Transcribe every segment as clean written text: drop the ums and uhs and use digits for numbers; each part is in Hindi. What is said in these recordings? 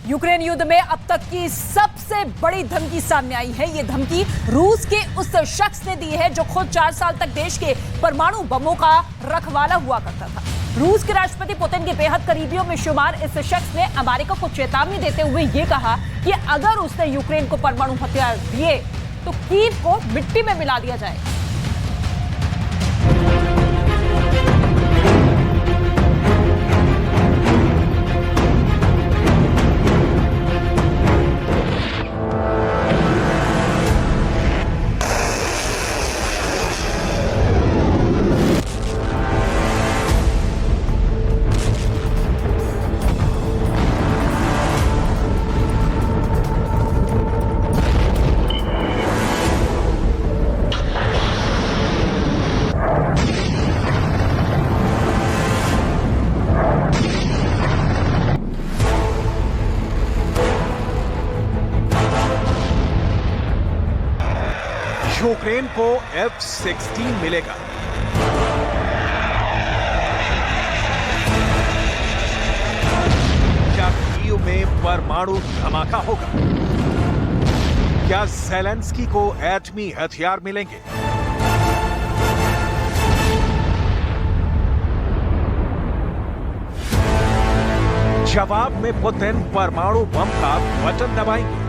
यूक्रेन युद्ध में अब तक की सबसे बड़ी धमकी सामने आई है। ये धमकी रूस के उस शख्स ने दी है जो खुद 4 साल तक देश के परमाणु बमों का रखवाला हुआ करता था। रूस के राष्ट्रपति पुतिन के बेहद करीबियों में शुमार इस शख्स ने अमेरिका को चेतावनी देते हुए ये कहा कि अगर उसने यूक्रेन को परमाणु हथियार दिए तो कीव को मिट्टी में मिला दिया जाएगा। यूक्रेन को F-16 मिलेगा। क्या कीव में परमाणु धमाका होगा? क्या ज़ेलेंस्की को एटमी हथियार मिलेंगे? जवाब में पुतिन परमाणु बम का बटन दबाएंगे।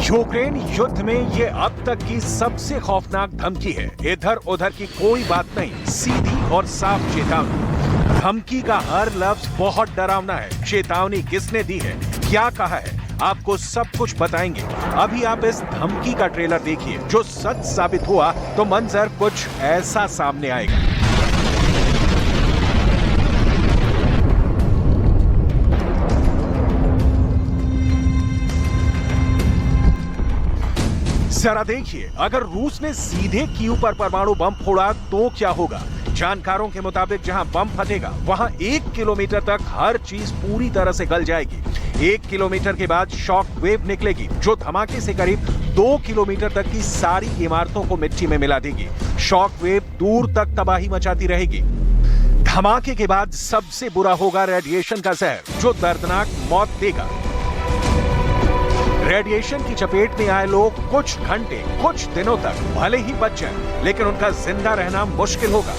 यूक्रेन युद्ध में यह अब तक की सबसे खौफनाक धमकी है। इधर उधर की कोई बात नहीं, सीधी और साफ चेतावनी। धमकी का हर लफ्ज बहुत डरावना है। चेतावनी किसने दी है, क्या कहा है, आपको सब कुछ बताएंगे। अभी आप इस धमकी का ट्रेलर देखिए। जो सच साबित हुआ तो मंजर कुछ ऐसा सामने आएगा। जरा देखिए, अगर रूस ने सीधे कीव पर परमाणु बम फोड़ा तो क्या होगा। जानकारों के मुताबिक जहां बम फटेगा वहां 1 किलोमीटर तक हर चीज पूरी तरह से गल जाएगी। 1 किलोमीटर के बाद शॉक वेव निकलेगी जो धमाके से करीब 2 किलोमीटर तक की सारी इमारतों को मिट्टी में मिला देगी। शॉक वेव दूर तक तबाही मचाती रहेगी। धमाके के बाद सबसे बुरा होगा रेडिएशन का जहर जो दर्दनाक मौत देगा। रेडिएशन की चपेट में आए लोग कुछ घंटे, कुछ दिनों तक भले ही बच जाएं, लेकिन उनका जिंदा रहना मुश्किल होगा।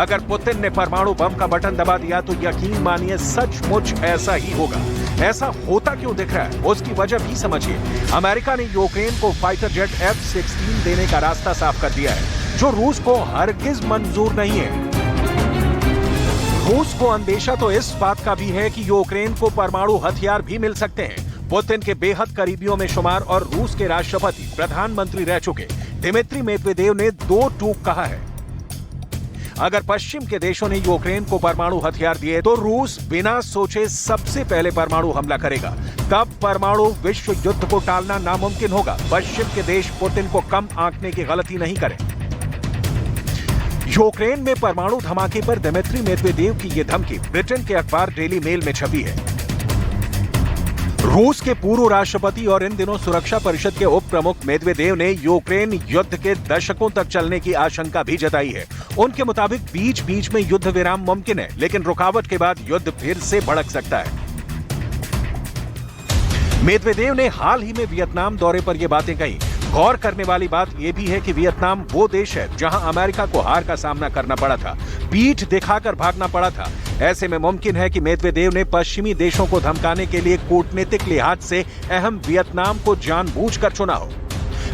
अगर पुतिन ने परमाणु बम का बटन दबा दिया तो यकीन मानिए सचमुच ऐसा ही होगा। ऐसा होता क्यों दिख रहा है, उसकी वजह भी समझिए। अमेरिका ने यूक्रेन को फाइटर जेट F-16 देने का रास्ता साफ कर दिया है, जो रूस को हरगिज मंजूर नहीं है। रूस को अंदेशा तो इस बात का भी है कि यूक्रेन को परमाणु हथियार भी मिल सकते हैं। पुतिन के बेहद करीबियों में शुमार और रूस के राष्ट्रपति प्रधानमंत्री रह चुके दिमित्री मेदवेदेव ने 2 टूक कहा है। अगर पश्चिम के देशों ने यूक्रेन को परमाणु हथियार दिए तो रूस बिना सोचे सबसे पहले परमाणु हमला करेगा। तब परमाणु विश्व युद्ध को टालना नामुमकिन होगा। पश्चिम के देश पुतिन को कम आंकने की गलती नहीं करें। यूक्रेन में परमाणु धमाके पर दिमित्री मेदवेदेव की यह धमकी ब्रिटेन के अखबार डेली मेल में छपी है। रूस के पूर्व राष्ट्रपति और इन दिनों सुरक्षा परिषद के उप प्रमुख मेदवेदेव ने यूक्रेन युद्ध के दशकों तक चलने की आशंका भी जताई है। उनके मुताबिक बीच बीच में युद्ध विराम मुमकिन है, लेकिन रुकावट के बाद युद्ध फिर से भड़क सकता है। मेदवेदेव ने हाल ही में वियतनाम दौरे पर यह बातें कही। गौर करने वाली बात यह भी है कि वियतनाम वो देश है जहां अमेरिका को हार का सामना करना पड़ा था, पीठ दिखाकर भागना पड़ा था। ऐसे में मुमकिन है कि मेदवेदेव ने पश्चिमी देशों को धमकाने के लिए कूटनीतिक लिहाज से अहम वियतनाम को जानबूझकर चुना हो।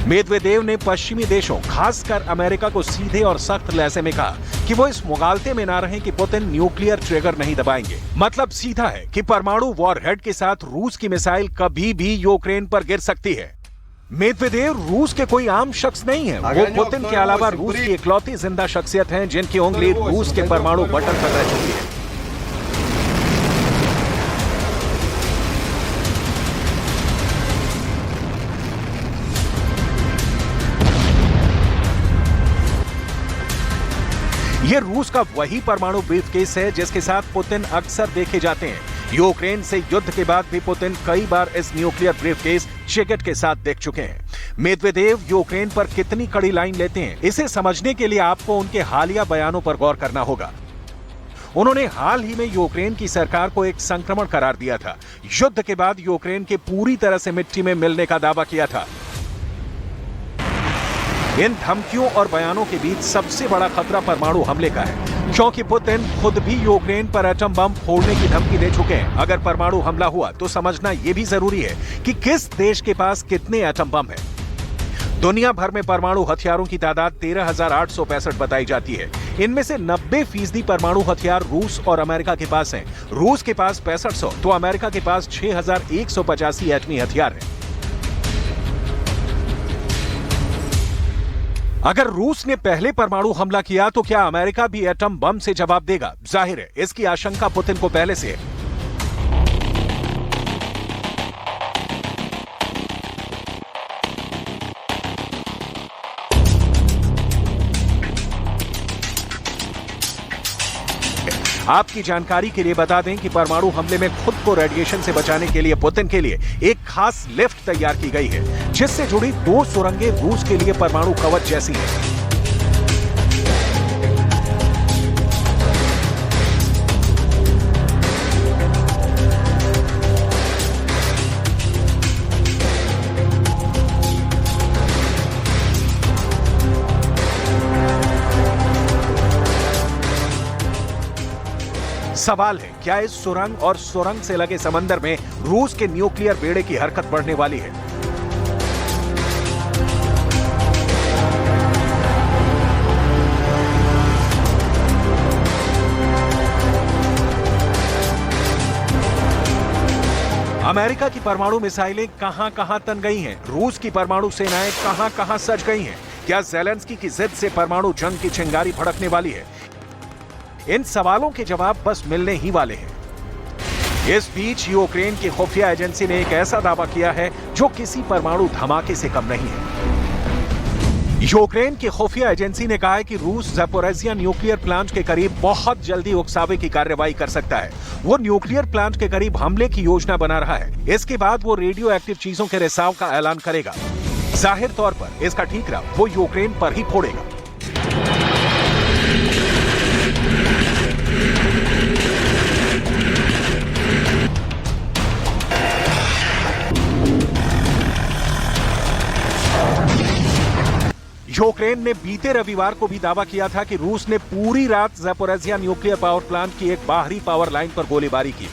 मेदवेदेव ने पश्चिमी देशों, खासकर अमेरिका को सीधे और सख्त लहजे में कहा कि वो इस मुगालते में ना रहें कि पुतिन न्यूक्लियर ट्रिगर नहीं दबाएंगे। मतलब सीधा है कि परमाणु वॉरहेड के साथ रूस की मिसाइल कभी भी यूक्रेन पर गिर सकती है। मेदवेदेव रूस के कोई आम शख्स नहीं है। वो पुतिन के अलावा रूस की इकलौती जिंदा शख्सियत हैं जिनकी उंगली रूस के परमाणु बटन पर रह चुकी है। ये रूस का वही परमाणु ब्रीफकेस है जिसके साथ पुतिन अक्सर देखे जाते हैं। यूक्रेन से युद्ध के बाद भी पुतिन कई बार इस न्यूक्लियर ब्रीफकेस जैकेट के साथ देख चुके हैं। मेदवेदेव यूक्रेन पर कितनी कड़ी लाइन लेते हैं, इसे समझने के लिए आपको उनके हालिया बयानों पर गौर करना होगा। उन्होंने हाल ही में यूक्रेन की सरकार को एक संक्रमण करार दिया था। युद्ध के बाद यूक्रेन के पूरी तरह से मिट्टी में मिलने का दावा किया था। इन धमकियों और बयानों के बीच सबसे बड़ा खतरा परमाणु हमले का है, क्योंकि पुतिन खुद भी यूक्रेन पर एटम बम फोड़ने की धमकी दे चुके हैं। अगर परमाणु हमला हुआ तो समझना यह भी जरूरी है कि किस देश के पास कितने एटम बम हैं। दुनिया भर में परमाणु हथियारों की तादाद 13,865 बताई जाती है। इनमें से 90% परमाणु हथियार रूस और अमेरिका के पास हैं। रूस के पास 6500 तो अमेरिका के पास 6,185 एटमी हथियार हैं। अगर रूस ने पहले परमाणु हमला किया तो क्या अमेरिका भी एटम बम से जवाब देगा? जाहिर है इसकी आशंका पुतिन को पहले से है। आपकी जानकारी के लिए बता दें कि परमाणु हमले में खुद को रेडिएशन से बचाने के लिए पुतिन के लिए एक खास लिफ्ट तैयार की गई है, जिससे जुड़ी 2 सुरंगें रूस के लिए परमाणु कवच जैसी हैं। सवाल है, क्या इस सुरंग और सुरंग से लगे समंदर में रूस के न्यूक्लियर बेड़े की हरकत बढ़ने वाली है? अमेरिका की परमाणु मिसाइलें कहां-कहां तन गई हैं? रूस की परमाणु सेनाएं कहां-कहां सज गई हैं? क्या ज़ेलेंस्की की जिद से परमाणु जंग की चिंगारी भड़कने वाली है? इन सवालों के जवाब बस मिलने ही वाले हैं। इस बीच यूक्रेन की खुफिया एजेंसी ने एक ऐसा दावा किया है जो किसी परमाणु धमाके से कम नहीं है। यूक्रेन की खुफिया एजेंसी ने कहा है कि रूस ज़ैपोरिज़िया न्यूक्लियर प्लांट के करीब बहुत जल्दी उकसावे की कार्रवाई कर सकता है। वो न्यूक्लियर प्लांट के करीब हमले की योजना बना रहा है। इसके बाद वो रेडियो एक्टिव चीजों के रिसाव का ऐलान करेगा। जाहिर तौर पर इसका ठीकरा वो यूक्रेन पर ही फोड़ेगा। यूक्रेन ने बीते रविवार को भी दावा किया था कि रूस ने पूरी रात ज़ैपोरिज़िया न्यूक्लियर पावर प्लांट की एक बाहरी पावर लाइन पर गोलीबारी की।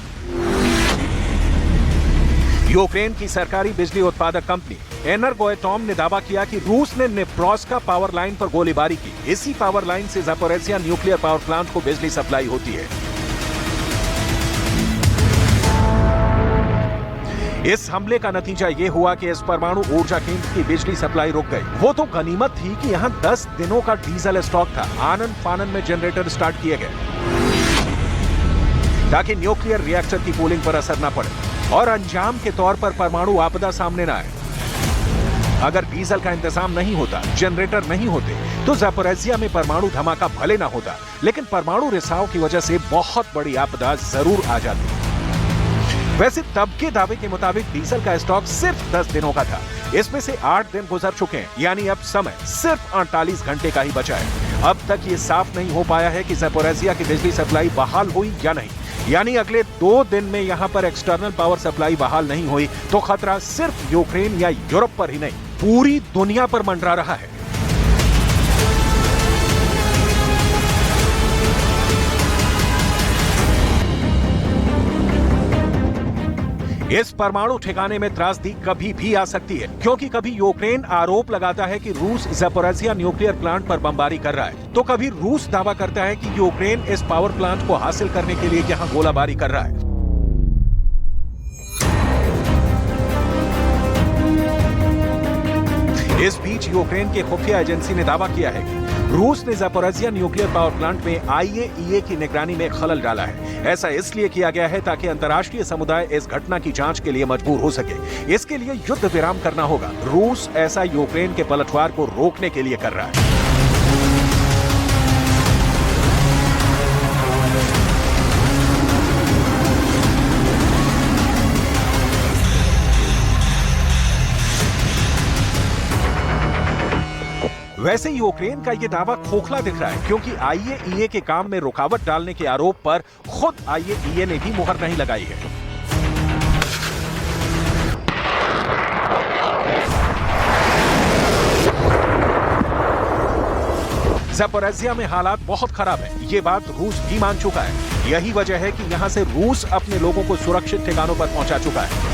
यूक्रेन की सरकारी बिजली उत्पादक कंपनी एनर्गोएटॉम ने दावा किया कि रूस ने नेप्रोस्का पावर लाइन पर गोलीबारी की। इसी पावर लाइन से ज़ैपोरिज़िया न्यूक्लियर पावर प्लांट को बिजली सप्लाई होती है। इस हमले का नतीजा यह हुआ कि इस परमाणु ऊर्जा केंद्र की बिजली सप्लाई रुक गई। वो तो गनीमत थी कि यहां 10 दिनों का डीजल स्टॉक था। आनन फानन में जनरेटर स्टार्ट किए गए ताकि न्यूक्लियर रिएक्टर की कूलिंग पर असर न पड़े और अंजाम के तौर पर परमाणु आपदा सामने न आए। अगर डीजल का इंतजाम नहीं होता, जनरेटर नहीं होते, तो ज़ैपोरिज़िया में परमाणु धमाका भले न होता, लेकिन परमाणु रिसाव की वजह से बहुत बड़ी आपदा जरूर आ जाती। वैसे तब के दावे के मुताबिक डीजल का स्टॉक सिर्फ 10 दिनों का था। इसमें से 8 दिन गुजर चुके हैं, यानी अब समय सिर्फ 48 घंटे का ही बचा है। अब तक ये साफ नहीं हो पाया है कि ज़ैपोरिज़िया की बिजली सप्लाई बहाल हुई या नहीं। यानी अगले 2 दिन में यहां पर एक्सटर्नल पावर सप्लाई बहाल नहीं हुई तो खतरा सिर्फ यूक्रेन या यूरोप पर ही नहीं, पूरी दुनिया पर मंडरा रहा है। इस परमाणु ठिकाने में त्रासदी कभी भी आ सकती है, क्योंकि कभी यूक्रेन आरोप लगाता है कि रूस ज़ैपोरिज़िया न्यूक्लियर प्लांट पर बमबारी कर रहा है, तो कभी रूस दावा करता है कि यूक्रेन इस पावर प्लांट को हासिल करने के लिए यहां गोलाबारी कर रहा है। इस बीच यूक्रेन की खुफिया एजेंसी ने दावा किया है कि रूस ने ज़ैपोरिज़िया न्यूक्लियर पावर प्लांट में IAEA की निगरानी में खलल डाला है। ऐसा इसलिए किया गया है ताकि अंतर्राष्ट्रीय समुदाय इस घटना की जांच के लिए मजबूर हो सके। इसके लिए युद्ध विराम करना होगा। रूस ऐसा यूक्रेन के पलटवार को रोकने के लिए कर रहा है। वैसे यूक्रेन का ये दावा खोखला दिख रहा है, क्योंकि IAEA के काम में रुकावट डालने के आरोप पर खुद IAEA ने भी मुहर नहीं लगाई है। ज़पोरिज़िया में हालात बहुत खराब है, ये बात रूस भी मान चुका है। यही वजह है कि यहां से रूस अपने लोगों को सुरक्षित ठिकानों पर पहुंचा चुका है।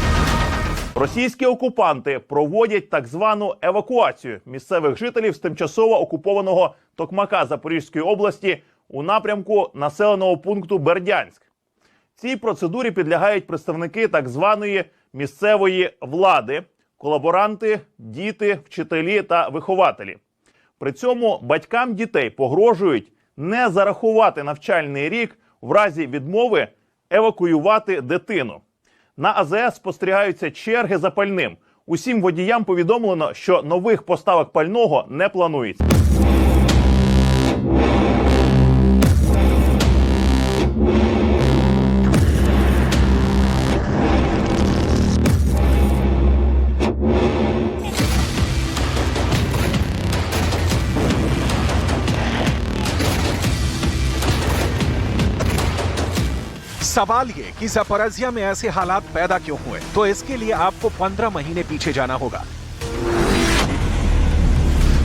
Російські окупанти проводять так звану евакуацію місцевих жителів з тимчасово окупованого Токмака Запорізької області у напрямку населеного пункту Бердянськ. Цій процедурі підлягають представники так званої місцевої влади, колаборанти, діти, вчителі та вихователі. При цьому батькам дітей погрожують не зарахувати навчальний рік в разі відмови евакуювати дитину. На АЗС спостерігаються черги за пальним. Усім водіям повідомлено, що нових поставок пального не планується. सवाल ये कि ज़पोरिज़िया में ऐसे हालात पैदा क्यों हुए, तो इसके लिए आपको 15 महीने पीछे जाना होगा।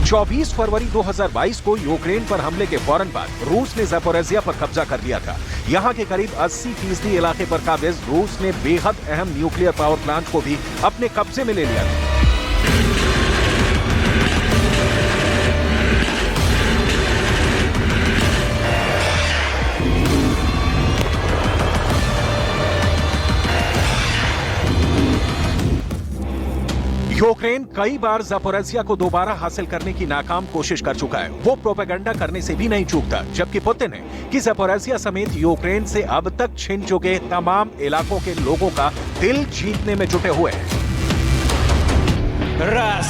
24 फरवरी 2022 को यूक्रेन पर हमले के फौरन बाद रूस ने ज़पोरिज़िया पर कब्जा कर लिया था। यहां के करीब 80% इलाके पर काबिज रूस ने बेहद अहम न्यूक्लियर पावर प्लांट को भी अपने कब्जे में ले लिया था। यूक्रेन कई बार ज़पोरिज़िया को दोबारा हासिल करने की नाकाम कोशिश कर चुका है। वो प्रोपेगेंडा करने से भी नहीं चूकता, जबकि पुतिन है कि ज़पोरिज़िया समेत यूक्रेन से अब तक छिन चुके तमाम इलाकों के लोगों का दिल जीतने में जुटे हुए हैं। Раз,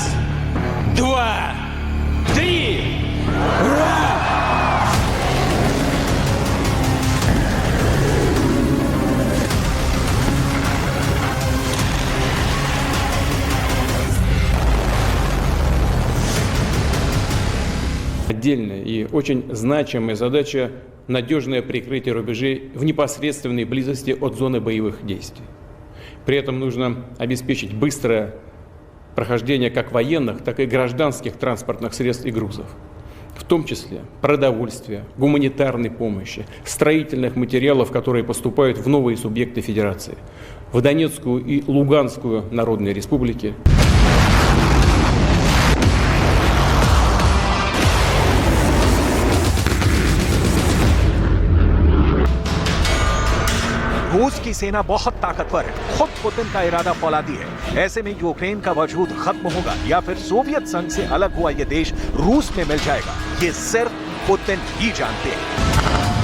два, три, ура! Отдельная и очень значимая задача – надежное прикрытие рубежей в непосредственной близости от зоны боевых действий. При этом нужно обеспечить быстрое прохождение как военных, так и гражданских транспортных средств и грузов, в том числе продовольствия, гуманитарной помощи, строительных материалов, которые поступают в новые субъекты Федерации, в Донецкую и Луганскую народные республики. रूस की सेना बहुत ताकतवर है, खुद पुतिन का इरादा फौलादी है। ऐसे में यूक्रेन का वजूद खत्म होगा या फिर सोवियत संघ से अलग हुआ ये देश रूस में मिल जाएगा, ये सिर्फ पुतिन ही जानते हैं।